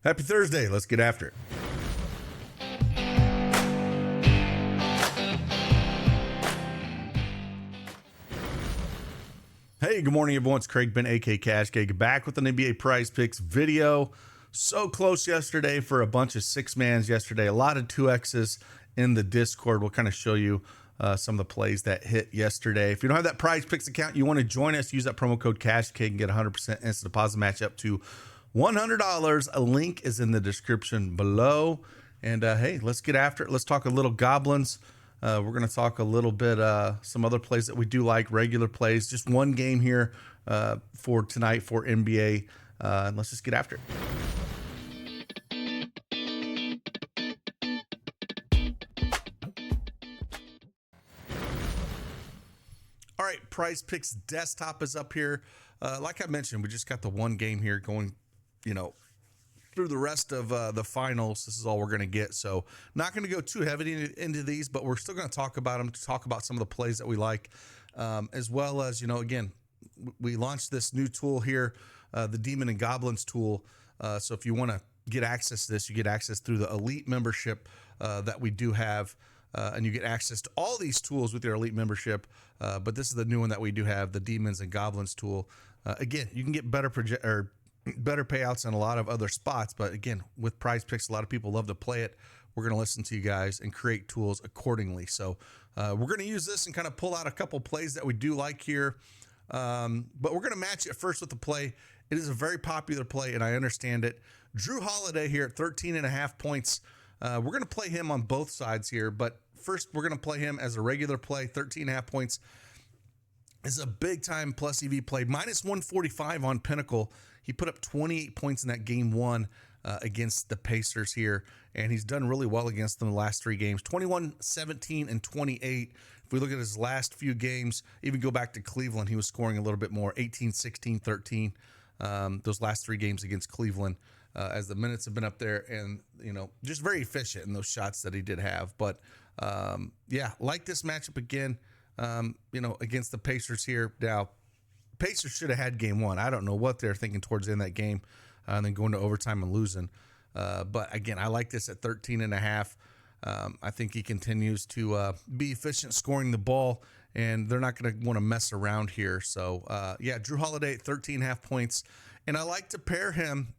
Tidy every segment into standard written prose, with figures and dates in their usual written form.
Happy Thursday. Let's get after it. Hey, good morning, everyone. It's Craig Ben, aka CashKeg, back with an NBA Prizepicks video. So close yesterday for a bunch of six-mans yesterday. A lot of 2Xs in the Discord. We'll kind of show you some of the plays that hit yesterday. If you don't have that Prizepicks account, you want to join us, use that promo code CashKeg and get 100% instant deposit match up to $100. A link is in the description below. And hey, let's get after it. Let's talk a little Goblins. We're going to talk a little bit some other plays that we do like, regular plays. Just one game here for tonight for NBA. And let's just get after it. All right, Prizepicks desktop is up here. Like I mentioned, we just got the one game here going, through the rest of the finals. This is all we're going to get. So not going to go too heavy into these, but we're still going to talk about them, talk about some of the plays that we like, as well as, again, we launched this new tool here, the Demon and Goblins tool. So if you want to get access to this, you get access through the Elite membership that we do have. And you get access to all these tools with your Elite membership. But this is the new one that we do have, the Demons and Goblins tool. Again, you can get better payouts in a lot of other spots. But again, with Prizepicks, a lot of people love to play it. We're going to listen to you guys and create tools accordingly. So we're going to use this and kind of pull out a couple plays that we do like here. But we're going to match it first with the play. It is a very popular play, and I understand it. Jrue Holiday here at 13.5 points. We're going to play him on both sides here, but first we're going to play him as a regular play. 13.5 points is a big time plus EV play. Minus 145 on Pinnacle. He put up 28 points in that game one against the Pacers here, and he's done really well against them the last three games. 21, 17, and 28. If we look at his last few games, even go back to Cleveland, he was scoring a little bit more, 18, 16, 13. Those last three games against Cleveland. As the minutes have been up there, and just very efficient in those shots that he did have. But yeah, like this matchup again, against the Pacers here. Now, Pacers should have had game one. I don't know what they're thinking towards the end of that game, and then going to overtime and losing. But again, I like this at 13.5. I think he continues to be efficient scoring the ball, and they're not going to want to mess around here. So yeah, Jrue Holiday at 13.5 points, and I like to pair him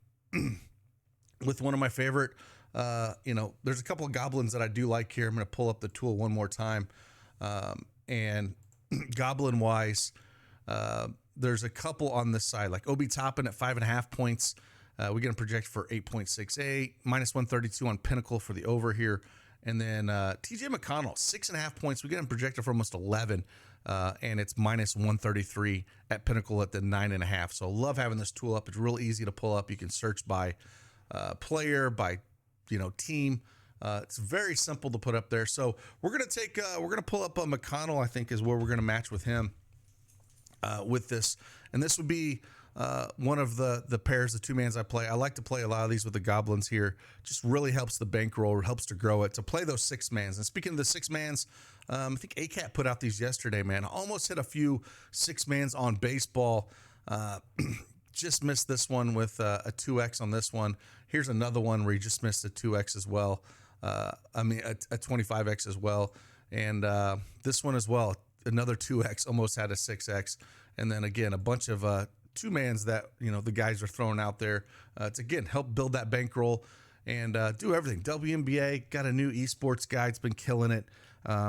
with one of my favorite, there's a couple of Goblins that I do like here. I'm going to pull up the tool one more time. And Goblin wise, there's a couple on this side, like Obi Toppin at 5.5 points. We're going to project for 8.68, minus 132 on Pinnacle for the over here. And then TJ McConnell, 6.5 points. We get him projected for almost 11. And it's minus 133 at Pinnacle at the 9.5. So love having this tool up. It's real easy to pull up. You can search by player, by team. It's very simple to put up there. So we're gonna pull up McConnell. I think is where we're gonna match with him with this, and this would be one of the pairs, the two mans I play. I like to play a lot of these with the Goblins here. Just really helps the bankroll, helps to grow it, to play those six mans. And speaking of the six mans, I think ACAT put out these yesterday, man. Almost hit a few six mans on baseball. Just missed this one with a 2X on this one. Here's another one where he just missed a 2X as well. A 25X as well. And this one as well, another 2X, almost had a 6X. And then again, a bunch of two mans that the guys are throwing out there to again help build that bankroll and do everything. WNBA got a new esports guy. It's been killing it.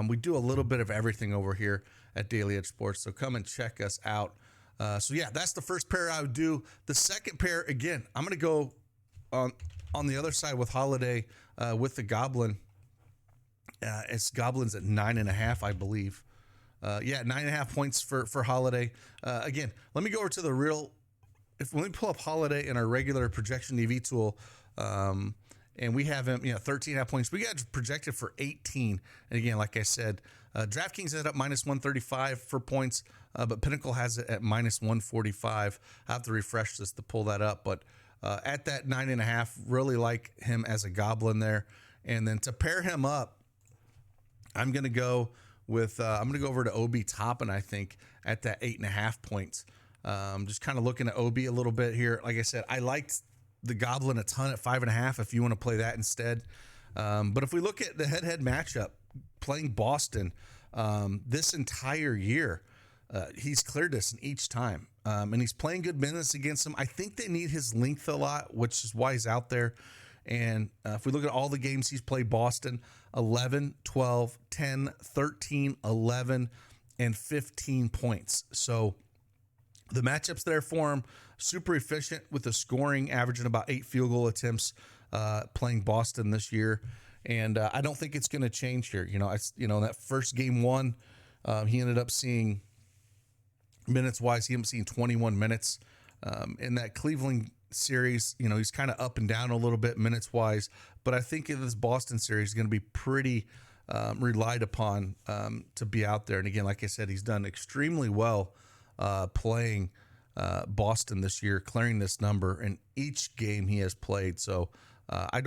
We do a little bit of everything over here at Daily Edge Sports, so come and check us out. So yeah, that's the first pair I would do. The second pair, again, I'm going to go on the other side with Holiday with the Goblin. It's Goblins at 9.5, I believe. Yeah, 9.5 points for Holiday. Again, let me go over to the real. Let me pull up Holiday in our regular projection EV tool. And we have him, 13.5 points. We got projected for 18. And again, like I said, DraftKings has it up minus 135 for points, but Pinnacle has it at minus 145. I have to refresh this to pull that up. But at that 9.5, really like him as a Goblin there. And then to pair him up, I'm going to go with, I'm going to go over to Obi Toppin, I think, at that 8.5 points. Just kind of looking at Obi a little bit here. Like I said, I liked the Goblin a ton at 5.5 if you want to play that instead. But if we look at the head-to-head matchup, playing Boston this entire year, he's cleared this in each time. And he's playing good minutes against them. I think they need his length a lot, which is why he's out there. And if we look at all the games he's played Boston, 11, 12, 10, 13, 11, and 15 points. So the matchups there for him, super efficient with the scoring, averaging about 8 field goal attempts playing Boston this year. And I don't think it's going to change here. That first game one, he ended up seeing minutes-wise, he ended up seeing 21 minutes. In that Cleveland series, he's kind of up and down a little bit minutes-wise. But I think in this Boston series, he's going to be pretty relied upon to be out there. And again, like I said, he's done extremely well playing Boston this year, clearing this number in each game he has played. So I'm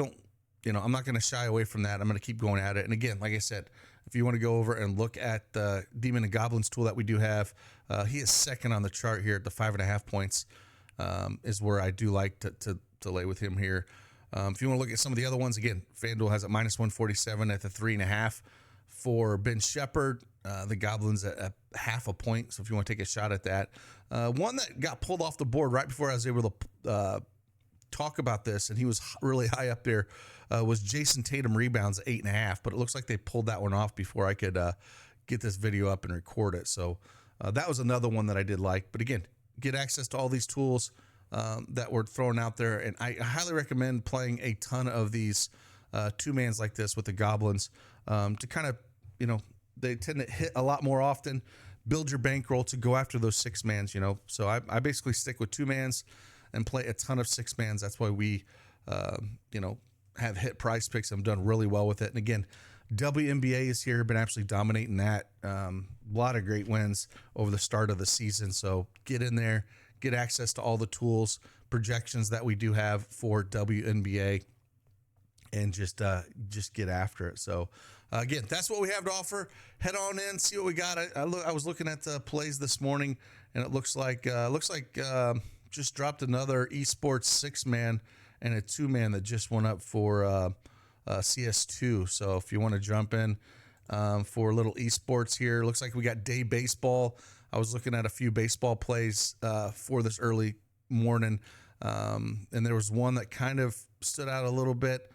not going to shy away from that. I'm going to keep going at it. And again, like I said, if you want to go over and look at the Demon and Goblins tool that we do have, he is second on the chart here at the 5.5 points, is where I do like to lay with him here. If you want to look at some of the other ones, again, FanDuel has a -147 at the 3.5 for Ben Shepherd. The Goblins at 0.5 point. So if you want to take a shot at that, one that got pulled off the board right before I was able to talk about this, and he was really high up there, was Jason Tatum rebounds at 8.5. But it looks like they pulled that one off before I could get this video up and record it. So that was another one that I did like. But again, get access to all these tools that were thrown out there, and I highly recommend playing a ton of these two-mans like this with the Goblins to kind of, they tend to hit a lot more often. Build your bankroll to go after those 6-mans, So I basically stick with 2-mans and play a ton of 6-mans. That's why we, have hit PrizePicks. I've done really well with it. And again, WNBA is here, been absolutely dominating that. A lot of great wins over the start of the season. So get in there, get access to all the tools, projections that we do have for WNBA, and just get after it. So again, that's what we have to offer. Head on in, see what we got. I was looking at the plays this morning, and it looks like just dropped another esports 6-man and a 2-man that just went up for CS2. So if you want to jump in for a little esports here, looks like we got day baseball. I was looking at a few baseball plays for this early morning, and there was one that kind of stood out a little bit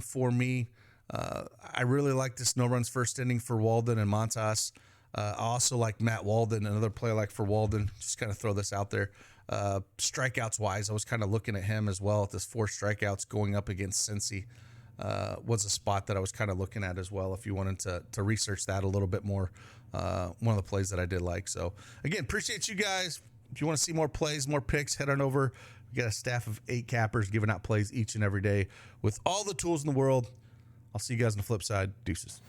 for me. I really like this no runs first inning for Walden and Montas. I also like Matt Walden, another player like for Walden. Just kind of throw this out there. Strikeouts wise, I was kind of looking at him as well. At this 4 strikeouts going up against Cincy was a spot that I was kind of looking at as well. If you wanted to research that a little bit more, one of the plays that I did like. So again, appreciate you guys. If you want to see more plays, more picks, head on over. We got a staff of 8 cappers giving out plays each and every day with all the tools in the world. I'll see you guys on the flip side. Deuces.